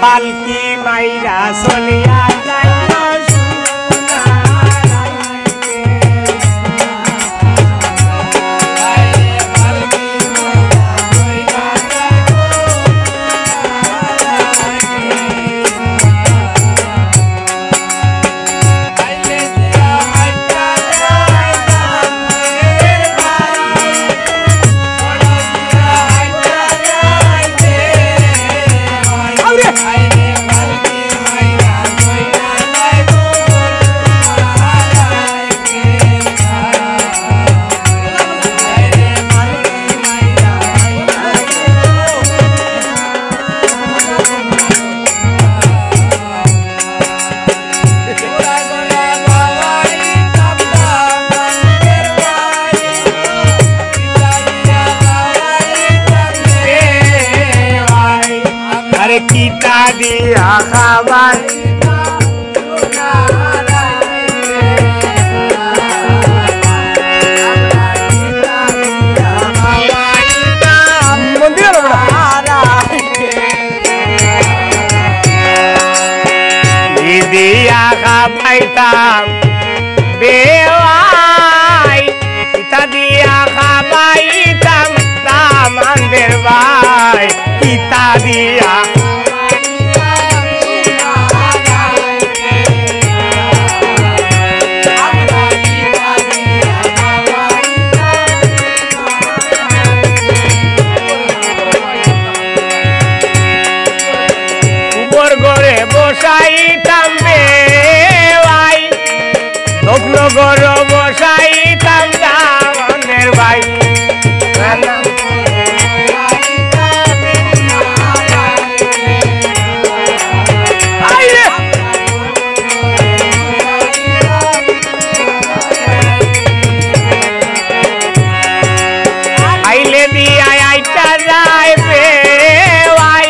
পালকি মাইরা চলিয়া যায় kita dia kabar dia kabaitam bewai kita dia kabaitam taman derbai kita dia বসাইতাম বেওয়াই দোকলো গরো বসাইতাম দামনের ভাই আইলে দিয়া আইটা যায় বেওয়াই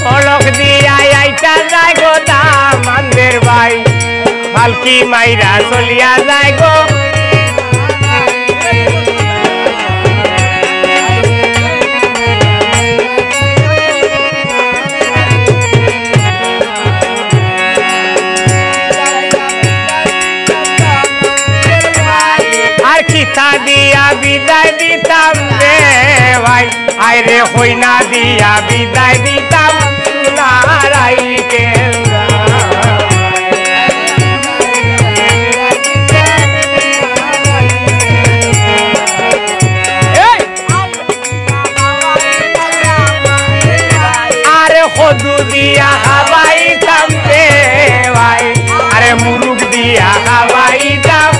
সড়ক দিয়া আইটা যায় গো দামনের ভাই পালকি মাইরা চলিয়া যায় গো আর খিতা দিয়া বিদায় দিতাম রে ভাই আইরে হইনা দিয়া বিদায় দিতাম সোনারাইকে আরে হদু দিয়া খাবাইতাম রে ভাই আরে মুরুগ দিয়া খাবাইতাম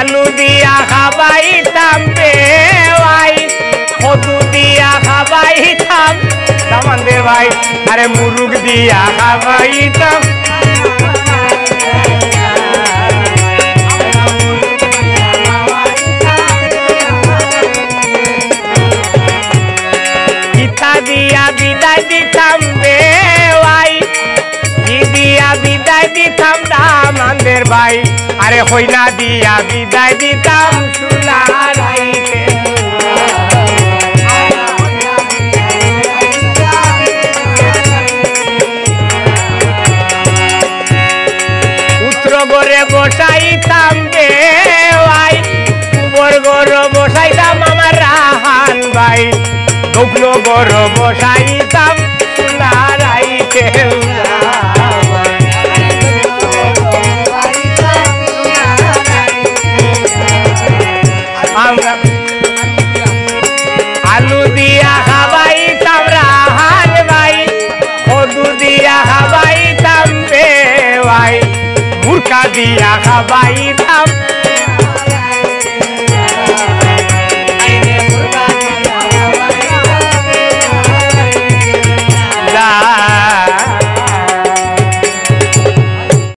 আলু দিয়া খাবাইতাম বেওয়াই কদু দিয়া খাবাইতাম দামনের ভাই আরে মুরুগ দিয়া খাবাইতাম গীতা দিয়া বিদায় দিতাম বেওয়াই দিয়া বিদায় দিতাম দামনের ভাই আরে হইনা দিয়া বিদায় দিতাম সোনারাইকে উত্তর গড়ে বসাইতাম বেওয়াই উপর গড় বসাইতাম আমার রাহান ভাই দক্ষিণ গড় বসাইতাম সোনারাইকে আলু দিয়া খাবাইতাম রাহান ভাই কদু দিয়া খাবাইতাম বেওয়াই মুরকা দিয়া খাবাইতাম